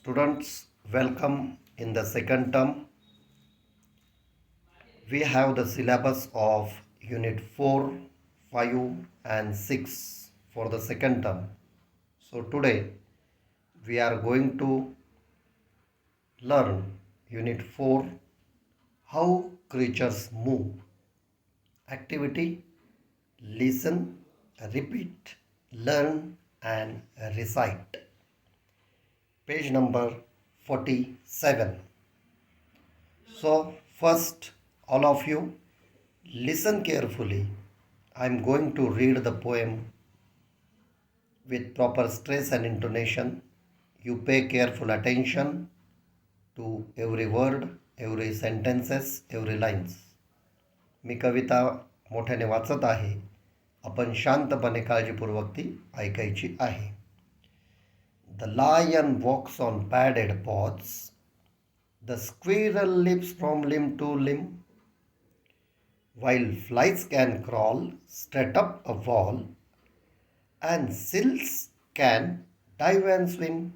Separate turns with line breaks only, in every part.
Students, welcome in the second term. We have the syllabus of Unit 4, 5 and 6 for the second term. So today we are going to learn Unit 4, How Creatures Move. Activity, listen, repeat, learn and recite. Page number 47. So first, all of you, listen carefully. I am going to read the poem with proper stress and intonation. You pay careful attention to every word, every sentences, every lines. मी कविता मोठ्याने वाचत आहे. आपण शांतपणे काळजीपूर्वक ती ऐकायची आहे. The lion walks on padded paws. The squirrel leaps from limb to limb. While flies can crawl straight up a wall, and seals can dive and swim.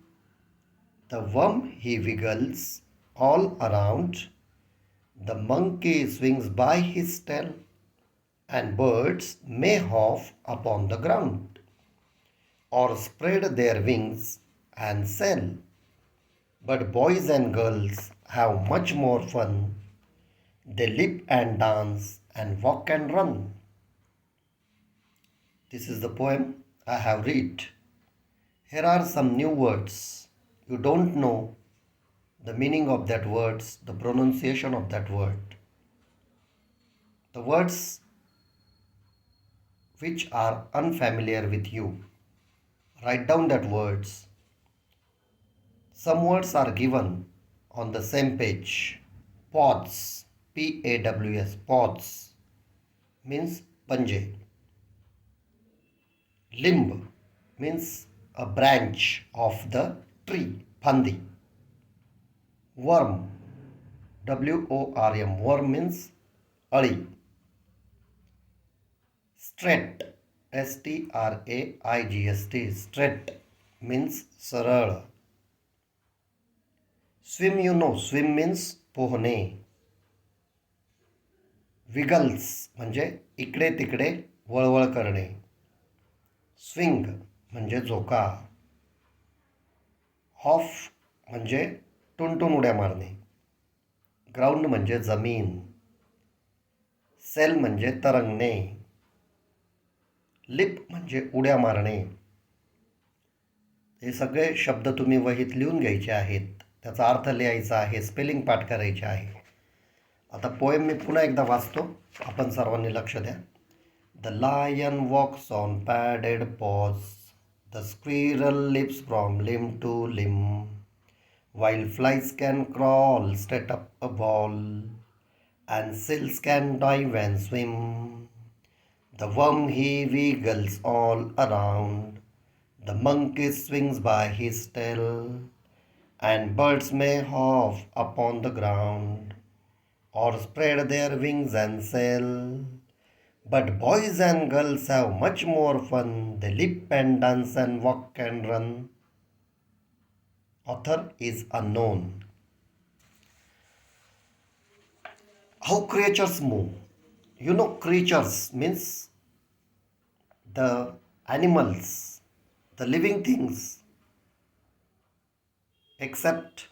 The worm he wiggles all around. The monkey swings by his tail, and birds may hop upon the ground, or spread their wings and sail. But boys and girls have much more fun. They leap and dance and walk and run. This is the poem I have read. Here are some new words. You don't know the meaning of that words, the pronunciation of that word. The words which are unfamiliar with you. Write down that words. Some words are given on the same page. Pods, P-A-W-S, pods means panje. Limb means a branch of the tree, phandi. Worm, W-O-R-M, worm means ali. Straight, S-T-R-A-I-G-S-T, straight means सरळ. Swim, you know, swim means पोहणे. Wiggles म्हणजे इकडे तिकडे वळवळ करणे. Swing म्हणजे झोका. Half म्हणजे टुनटुन उड्या मारणे. ग्राउंड म्हणजे जमीन. सेल म्हणजे तरंगणे. लिप म्हणजे उड्या मारणे. हे सगळे शब्द तुम्ही वहीत लिहून घ्यायचे आहेत. त्याचा अर्थ लिहायचा आहे, स्पेलिंग पाठ करायचे आहे. आता पोएम मी पुन्हा एकदा वाचतो, आपण सर्वांनी लक्ष द्या. The lion walks on padded paws. The squirrel leaps from limb to limb. While flies can crawl straight up a wall, and seals can dive and swim. The worm he wiggles all around. The monkey swings by his tail, and birds may hop upon the ground, or spread their wings and sail. But boys and girls have much more fun. They leap and dance and walk and run. Author is unknown. How creatures move. You know, creatures means the animals, the living things, except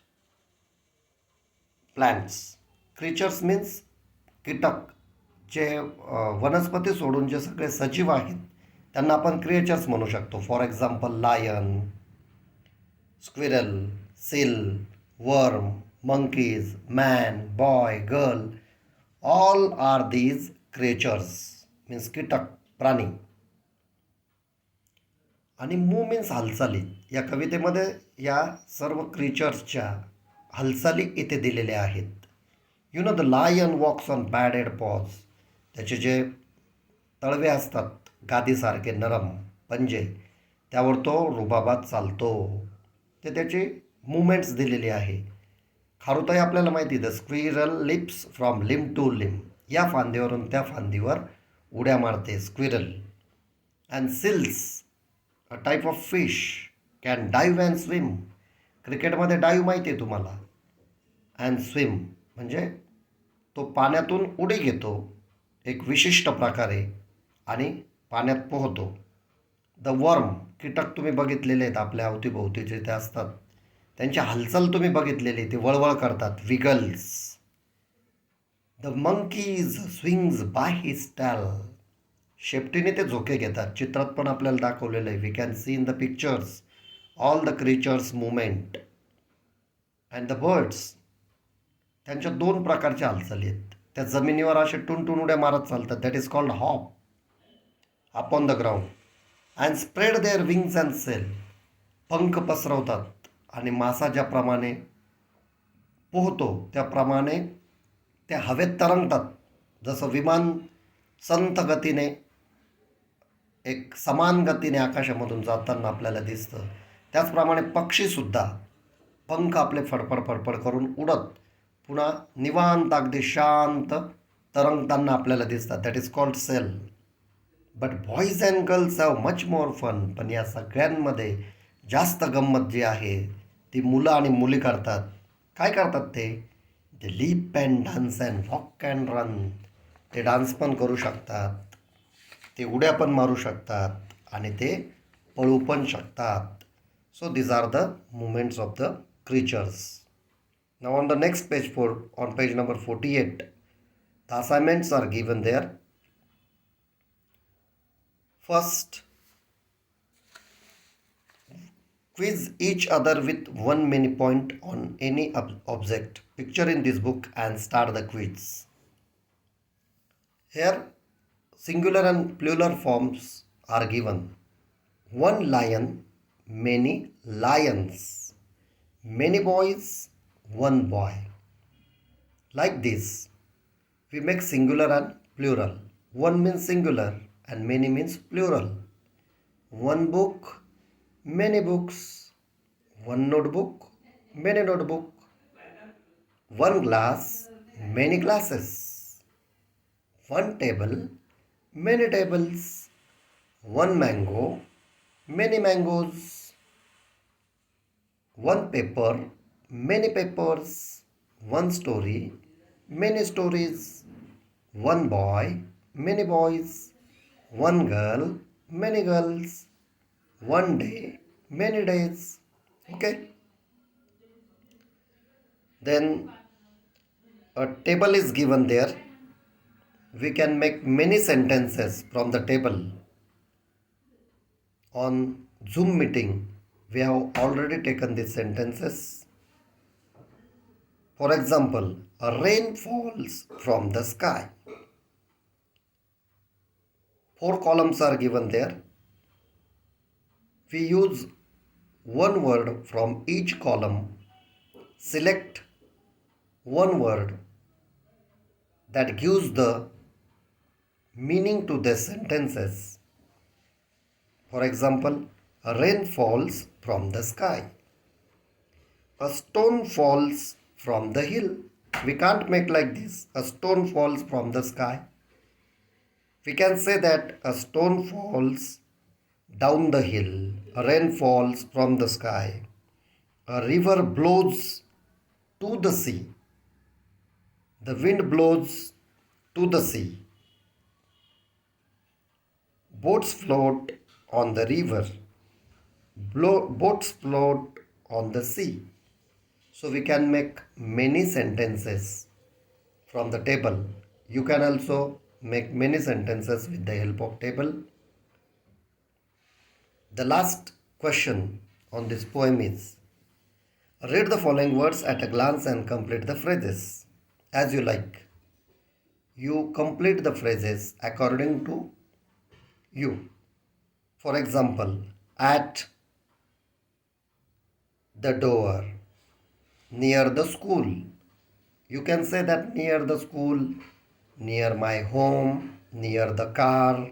plants. Creatures means कीटक, जे वनस्पती सोडून जे सगळे सजीव आहेत त्यांना आपण creatures म्हणू शकतो. For example lion, squirrel, seal, worm, monkeys, man, boy, girl, all are these creatures, means कीटक, प्राणी. आणि मूव मीन्स हालचाली. या कवितेमध्ये या सर्व क्रिएचर्सच्या हालचाली इथे दिलेल्या आहेत. You know the lion walks on padded paws. त्याचे जे तळवे असतात गादीसारखे नरम पंजे, त्यावर तो रुबाबात चालतो. ते त्याची मुवमेंट्स दिलेली आहे. खारुताई आपल्याला माहिती, the squirrel leaps from limb to limb. या फांदीवरून त्या फांदीवर उड्या मारते squirrel. And seals, a type of fish, can dive and swim. क्रिकेटमध्ये डाईव्ह माहिती आहे तुम्हाला. अँड स्विम म्हणजे तो पाण्यातून उडी घेतो एक विशिष्ट प्रकारे आणि पाण्यात पोहतो. द वर्म, कीटक तुम्ही बघितलेले आहेत आपल्या अवतीभोवतीचे ते असतात, त्यांची हालचाल तुम्ही बघितलेली, ते वळवळ करतात, wiggles. The monkeys swings by his tail, शेपटीने ते झोके घेतात. चित्रात पण आपल्याला दाखवलेलं आहे. We can see in the pictures all the creatures movement. And the birds, त्यांच्या दोन प्रकारच्या हालचाली आहेत. त्या जमिनीवर असे टुनटुन उड्या मारत चालतात. That is called hop upon the ground and spread their wings and sail, पंख पसरवतात आणि मासा ज्याप्रमाणे पोहतो त्याप्रमाणे ते हवेत तरंगतात. जसं विमान संथ गतीने एक समान गतीने आकाशामधून जाताना आपल्याला दिसतं, त्याचप्रमाणे पक्षीसुद्धा पंख आपले फडफड फडफड करून उडत पुन्हा निवांत अगदी शांत तरंगताना आपल्याला दिसतात. That is called sail. But boys and girls have much more fun, पण या सगळ्यांमध्ये जास्त गंमत जी आहे ती मुलं आणि मुली करतात. काय करतात ते? ते leap and dance and walk and run, ते डान्स पण करू शकतात, ते उड्या पण मारू शकतात आणि ते पळू पण शकतात. सो these are the movements of the creatures. Now on the next page, on page number 48, the assignments are given there. First, quiz each other with one mini point on any object. Picture in this book and start the quiz. Here, singular and plural forms are given. One lion, many lions. Many boys, one boy. Like this, we make singular and plural. One means singular and many means plural. One book, many books. One notebook, many notebook. One glass, many glasses. One table, many tables. One mango, many mangoes. One paper, many papers. One story, many stories. One boy, many boys. One girl, many girls. One day, many days. Okay? Then a table is given there. We can make many sentences from the table. On Zoom meeting, we have already taken these sentences. For example, a rain falls from the sky. 4 columns are given there. We use one word from each column. Select one word that gives the meaning to the sentences. For example, a rain falls from the sky. A stone falls from the hill. We can't make like this. A stone falls from the sky. We can say that a stone falls down the hill. A rain falls from the sky. A river blows to the sea. The wind blows to the sea. Boats float on the river. Boats float on the sea. So we can make many sentences from the table. You can also make many sentences with the help of table. The last question on this poem is, read the following words at a glance and complete the phrases as you like. You complete the phrases according to you. For example, at the door, near the school. You can say that near the school, near my home, near the car,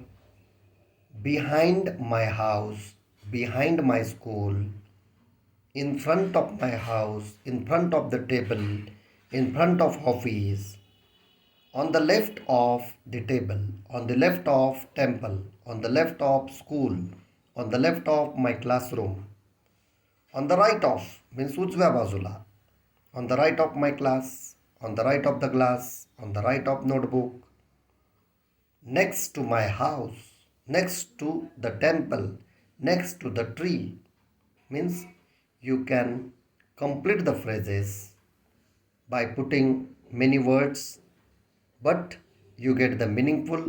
behind my house, behind my school, in front of my house, in front of the table, in front of office, on the left of the table, on the left of temple, on the left of school, on the left of my classroom, on the right of means उजव्या बाजूला. On the right of my class, on the right of the glass, on the right of notebook, next to my house, next to the temple, next to the tree. Means you can complete the phrases by putting many words, but you get the meaningful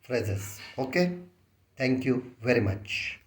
phrases. Okay, thank you very much.